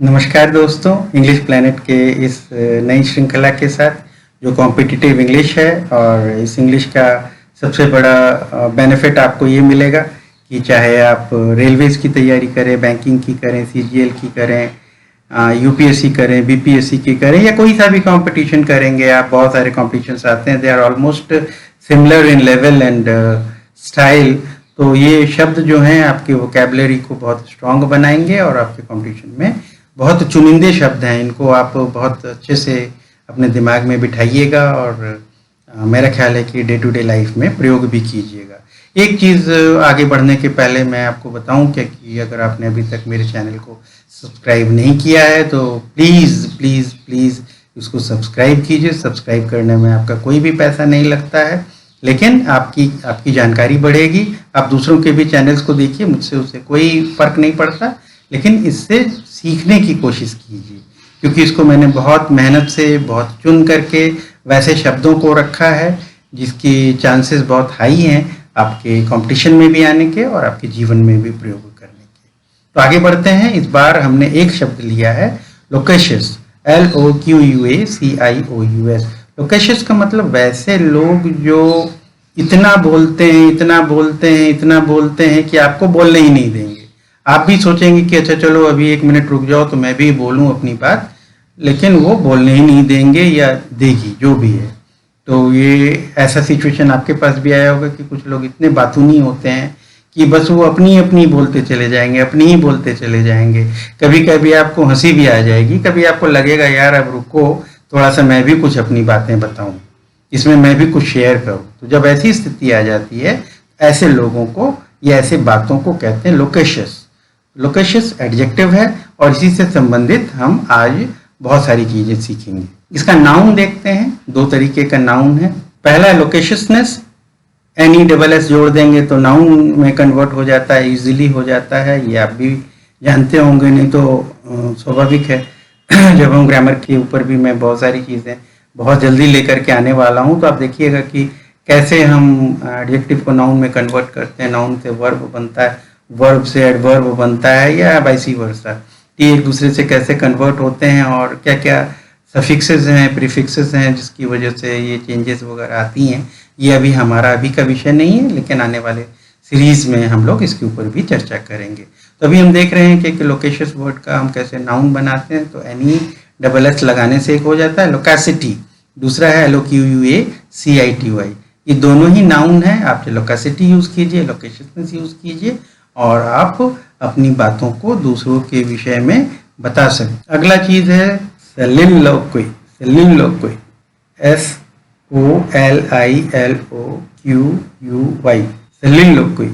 नमस्कार दोस्तों, English planet के इस नई श्रृंखला के साथ जो कॉम्पिटिटिव इंग्लिश है और इस इंग्लिश का सबसे बड़ा बेनिफिट आपको ये मिलेगा कि चाहे आप रेलवेज़ की तैयारी करें, बैंकिंग की करें, सीजीएल की करें, यूपीएससी करें, बीपीएससी की करें या कोई सा भी कंपटीशन करेंगे आप, बहुत सारे कॉम्पिटिशन्स आते हैं, they are almost similar in level and style. तो ये शब्द जो हैं आपके वोकेबलरी को बहुत स्ट्रॉन्ग बनाएंगे और आपके कॉम्पिटिशन में बहुत चुनिंदे शब्द हैं, इनको आप बहुत अच्छे से अपने दिमाग में बिठाइएगा और मेरा ख्याल है कि डे टू डे लाइफ में प्रयोग भी कीजिएगा। एक चीज़ आगे बढ़ने के पहले मैं आपको बताऊं क्या कि अगर आपने अभी तक मेरे चैनल को सब्सक्राइब नहीं किया है तो प्लीज़ प्लीज़ प्लीज़ इसको सब्सक्राइब कीजिए। सब्सक्राइब करने में आपका कोई भी पैसा नहीं लगता है, लेकिन आपकी जानकारी बढ़ेगी। आप दूसरों के भी चैनल्स को देखिए, मुझसे उससे कोई फ़र्क नहीं पड़ता, लेकिन इससे सीखने की कोशिश कीजिए क्योंकि इसको मैंने बहुत मेहनत से, बहुत चुन करके वैसे शब्दों को रखा है जिसकी चांसेस बहुत हाई हैं आपके कंपटीशन में भी आने के और आपके जीवन में भी प्रयोग करने के। तो आगे बढ़ते हैं। इस बार हमने एक शब्द लिया है लोकेशियस, LOQUACIOUS। लोकेशियस का मतलब वैसे लोग जो इतना बोलते हैं, इतना बोलते हैं, इतना बोलते हैं कि आपको बोलने ही नहीं देंगे। आप भी सोचेंगे कि अच्छा चलो अभी 1 मिनट रुक जाओ तो मैं भी बोलूं अपनी बात, लेकिन वो बोलने ही नहीं देंगे या देगी, जो भी है। तो ये ऐसा सिचुएशन आपके पास भी आया होगा कि कुछ लोग इतने बातूनी होते हैं कि बस वो अपनी अपनी बोलते चले जाएंगे, अपनी ही बोलते चले जाएंगे। कभी कभी आपको हंसी भी आ जाएगी, कभी आपको लगेगा यार अब रुको, थोड़ा सा मैं भी कुछ अपनी बातें बताऊं, इसमें मैं भी कुछ शेयर करूं। तो जब ऐसी स्थिति आ जाती है, ऐसे लोगों को या ऐसे बातों को कहते हैं लोकेशियस। लोकेशियस एडजेक्टिव है और इसी से संबंधित हम आज बहुत सारी चीजें सीखेंगे। इसका नाउन देखते हैं, 2 तरीके का नाउन है। पहला है लोकेशियसनेस, NESS जोड़ देंगे तो नाउन में कन्वर्ट हो जाता है, इजीली हो जाता है, ये आप भी जानते होंगे, नहीं तो स्वाभाविक है। जब हम ग्रामर के ऊपर भी मैं बहुत सारी चीज़ें बहुत जल्दी लेकर के आने वाला हूँ, तो आप देखिएगा कि कैसे हम एडजेक्टिव को नाउन में कन्वर्ट करते हैं। नाउन से वर्ब बनता है, वर्ब से एडवर्ब बनता है या वाइसी वर्सा, ये एक दूसरे से कैसे कन्वर्ट होते हैं और क्या क्या सफिक्सेस हैं, प्रीफिक्सेस हैं जिसकी वजह से ये चेंजेस वगैरह आती हैं। ये अभी का विषय नहीं है, लेकिन आने वाले सीरीज में हम लोग इसके ऊपर भी चर्चा करेंगे। तो अभी हम देख रहे हैं कि लोकेशियस वर्ड का हम कैसे नाउन बनाते हैं। तो NESS लगाने से एक हो जाता है लोकेसिटी, दूसरा है LOQUACITY। ये दोनों ही नाउन है। आप लोकेसिटी यूज कीजिए, लोकेशियसनेस यूज कीजिए और आप अपनी बातों को दूसरों के विषय में बता सकते। अगला चीज है soliloquy, soliloquy, SOLILOQUY, soliloquy।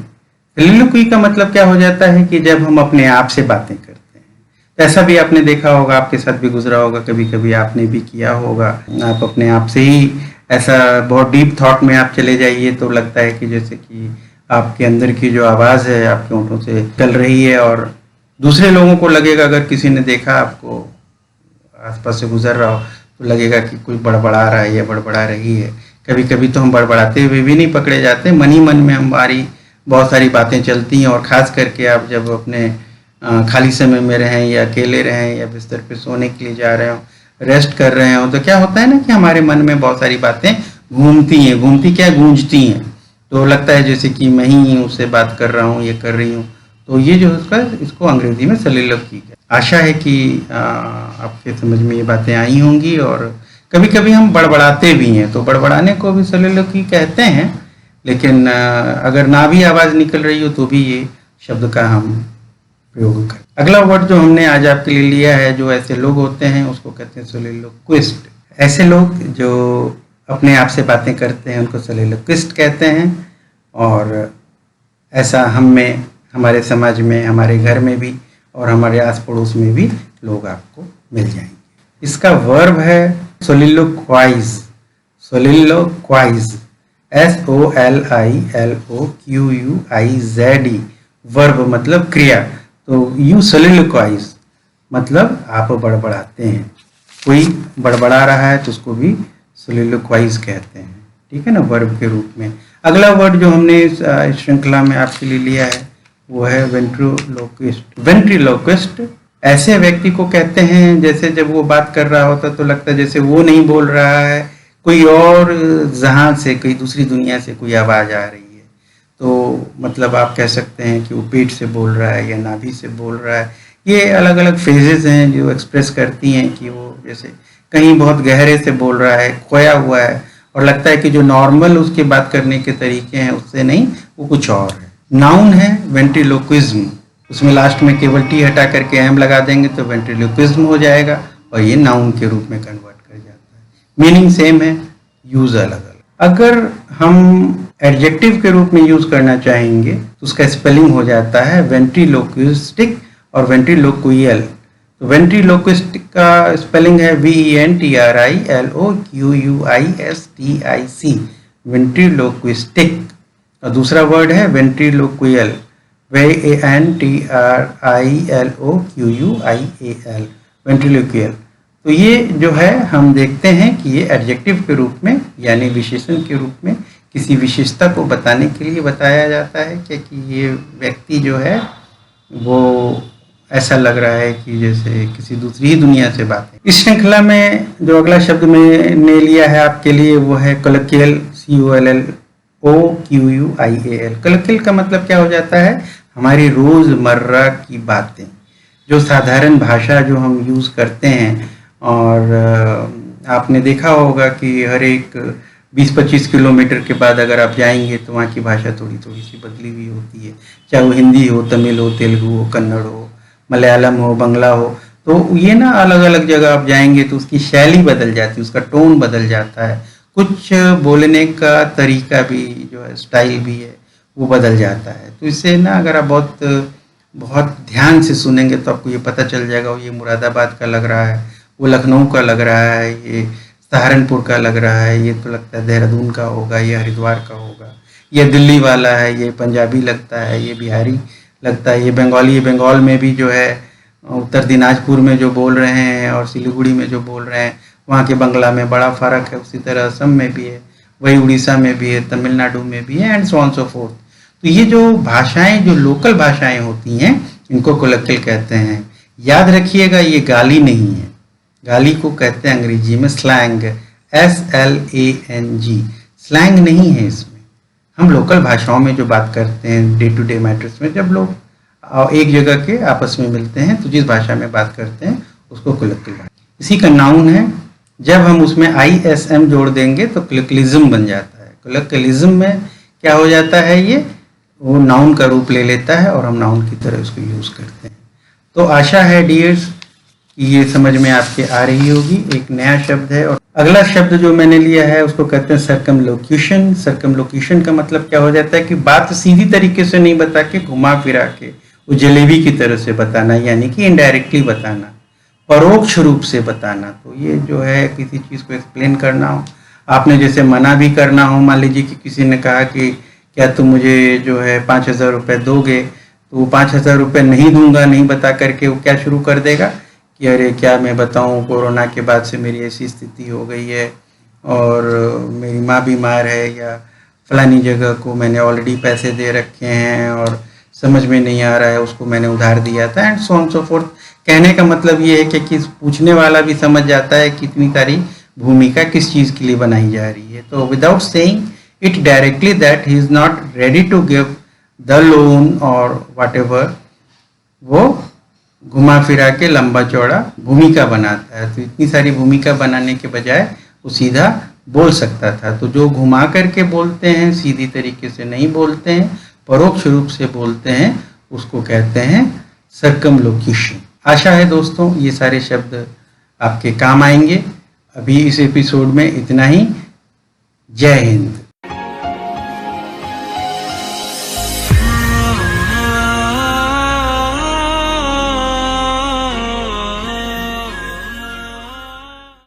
soliloquy का मतलब क्या हो जाता है कि जब हम अपने आप से बातें करते हैं। तो ऐसा भी आपने देखा होगा, आपके साथ भी गुजरा होगा, कभी कभी आपने भी किया होगा। आप अपने आप से ही ऐसा बहुत डीप थॉट में आप चले जाइए तो लगता है कि जैसे कि आपके अंदर की जो आवाज़ है आपके होंठों से चल रही है और दूसरे लोगों को लगेगा, अगर किसी ने देखा आपको आसपास से गुजर रहा हो तो लगेगा कि कोई बड़बड़ा रहा है या बड़बड़ा रही है। कभी कभी तो हम बड़बड़ाते हुए भी नहीं पकड़े जाते, मन ही मन में हमारी बहुत सारी बातें चलती हैं। और ख़ास करके आप जब अपने खाली समय में रहें या अकेले रहें या बिस्तर पे सोने के लिए जा रहे हो, रेस्ट कर रहे हो, तो क्या होता है ना कि हमारे मन में बहुत सारी बातें गूंजती हैं। तो लगता है जैसे कि मैं ही उससे बात कर रहा हूँ, ये कर रही हूँ। तो ये जो इसको अंग्रेजी में soliloquy है। आशा है कि आपके समझ में ये बातें आई होंगी। और कभी कभी हम बड़बड़ाते भी हैं, तो बड़बड़ाने को भी soliloquy कहते हैं, लेकिन अगर ना भी आवाज़ निकल रही हो तो भी ये शब्द का हम प्रयोग करें। अगला वर्ड जो हमने आज आपके लिए लिया है, जो ऐसे लोग होते हैं उसको कहते हैं soliloquist। ऐसे लोग जो अपने आप से बातें करते हैं उनको soliloquist कहते हैं। और ऐसा हम में, हमारे समाज में, हमारे घर में भी और हमारे आस पड़ोस में भी लोग आपको मिल जाएंगे। इसका वर्ब है soliloquize, soliloquize, SOLILOQUIZE। वर्ब मतलब क्रिया। तो यू soliloquize मतलब आप बड़बड़ाते हैं, कोई बड़बड़ा रहा है तो उसको भी soliloquize कहते हैं, ठीक है ना, वर्ब के रूप में। अगला वर्ड जो हमने इस श्रृंखला में आपके लिए लिया है वो है वेंट्रिलोक्विस्ट। वेंट्रिलोक्विस्ट ऐसे व्यक्ति को कहते हैं जैसे जब वो बात कर रहा होता तो लगता है जैसे वो नहीं बोल रहा है, कोई और जहां से, कोई दूसरी दुनिया से कोई आवाज आ रही है। तो मतलब आप कह सकते हैं कि वो पेट से बोल रहा है या नाभि से बोल रहा है। ये अलग अलग फेजेस हैं जो एक्सप्रेस करती हैं कि वो जैसे कहीं बहुत गहरे से बोल रहा है, खोया हुआ है, और लगता है कि जो नॉर्मल उसके बात करने के तरीके हैं उससे नहीं, वो कुछ और है। नाउन है वेंट्रिलोक्विज्म, उसमें लास्ट में केवल टी हटा करके एम लगा देंगे तो वेंट्रिलोक्विज्म हो जाएगा और ये नाउन के रूप में कन्वर्ट कर जाता है। मीनिंग सेम है, यूज अलग अलग। अगर हम एडजेक्टिव के रूप में यूज करना चाहेंगे तो उसका स्पेलिंग हो जाता है वेंट्रिलोक्विस्टिक और वेंट्रिलोक्वियल। तो वेंट्रिलोक्विस्टिक का स्पेलिंग है VENTRILOQUISTIC, वेंट्रिलोक्विस्टिक। और दूसरा वर्ड है वेंट्रिलोक्वियल, VENTRILOQUIAL, वेंट्रिलोक्वियल। तो ये जो है हम देखते हैं कि ये एडजेक्टिव के रूप में यानी विशेषण के रूप में किसी विशेषता को बताने के लिए बताया जाता है कि ये व्यक्ति जो है वो ऐसा लग रहा है कि जैसे किसी दूसरी ही दुनिया से बात है। इस श्रृंखला में जो अगला शब्द मैंने लिया है आपके लिए वो है कॉलोकियल, COLLOQUIAL। कॉलोकियल का मतलब क्या हो जाता है, हमारी रोज़मर्रा की बातें, जो साधारण भाषा जो हम यूज़ करते हैं। और आपने देखा होगा कि हर एक 20-25 किलोमीटर के बाद अगर आप जाएंगे तो वहाँ की भाषा थोड़ी थोड़ी सी बदली हुई होती है, चाहे वो हिंदी हो, तमिल हो, तेलुगु हो, कन्नड़ हो, मलयालम हो, बंगला हो। तो ये ना अलग अलग जगह आप जाएंगे तो उसकी शैली बदल जाती है, उसका टोन बदल जाता है, कुछ बोलने का तरीका भी जो है, स्टाइल भी है, वो बदल जाता है। तो इससे ना अगर आप बहुत बहुत ध्यान से सुनेंगे तो आपको ये पता चल जाएगा ये मुरादाबाद का लग रहा है, वो लखनऊ का लग रहा है, ये सहारनपुर का लग रहा है, ये तो लगता है देहरादून का होगा, ये हरिद्वार का होगा, ये दिल्ली वाला है, ये पंजाबी लगता है, ये बिहारी लगता है, ये बंगाली, ये बंगाल में भी जो है उत्तर दिनाजपुर में जो बोल रहे हैं और सिलीगुड़ी में जो बोल रहे हैं वहाँ के बंगला में बड़ा फ़र्क है। उसी तरह असम में भी है, वही उड़ीसा में भी है, तमिलनाडु में भी है, and so on so fourth. तो ये जो भाषाएं, जो लोकल भाषाएं होती हैं, इनको कोलोकियल कहते हैं। याद रखिएगा ये गाली नहीं है, गाली को कहते हैं अंग्रेजी में स्लैंग, SLANG, स्लैंग नहीं है इसमें। हम लोकल भाषाओं में जो बात करते हैं डे टू डे मैटर्स में, जब लोग एक जगह के आपस में मिलते हैं तो जिस भाषा में बात करते हैं उसको कोलोकियल भाषा। इसी का नाउन है, जब हम उसमें ISM जोड़ देंगे तो कोलोकियलिज्म बन जाता है। कोलोकियलिज्म में क्या हो जाता है, ये वो नाउन का रूप ले लेता है और हम नाउन की तरह उसको यूज़ करते हैं। तो आशा है डियर्स कि ये समझ में आपके आ रही होगी। एक नया शब्द है और अगला शब्द जो मैंने लिया है उसको कहते हैं सर्कमलोक्यूशन। सर्कमलोक्यूशन का मतलब क्या हो जाता है कि बात सीधी तरीके से नहीं बता के घुमा फिरा के वो जलेबी की तरह से बताना, यानी कि इनडायरेक्टली बताना, परोक्ष रूप से बताना। तो ये जो है किसी चीज़ को एक्सप्लेन करना हो, आपने जैसे मना भी करना हो, मान लीजिए कि किसी ने कहा कि क्या तुम मुझे जो है 5,000 रुपये दोगे, तो वो 5,000 रुपये नहीं दूंगा नहीं बता करके वो क्या शुरू कर देगा कि अरे क्या मैं बताऊं, कोरोना के बाद से मेरी ऐसी स्थिति हो गई है और मेरी माँ बीमार है, या फलानी जगह को मैंने ऑलरेडी पैसे दे रखे हैं और समझ में नहीं आ रहा है, उसको मैंने उधार दिया था, and so on so fourth. कहने का मतलब ये है कि पूछने वाला भी समझ जाता है कि इतनी सारी भूमिका किस चीज़ के लिए बनाई जा रही है। तो without saying it directly that he is not ready to give the loan or whatever, वो घुमा फिरा के लंबा चौड़ा भूमिका बनाता है। तो इतनी सारी भूमिका बनाने के बजाय वो सीधा बोल सकता था। तो जो घुमा करके बोलते हैं, सीधी तरीके से नहीं बोलते हैं, परोक्ष रूप से बोलते हैं, उसको कहते हैं सर्कमलोक्यूशन। आशा है दोस्तों ये सारे शब्द आपके काम आएंगे। अभी इस एपिसोड में इतना ही। जय हिंद।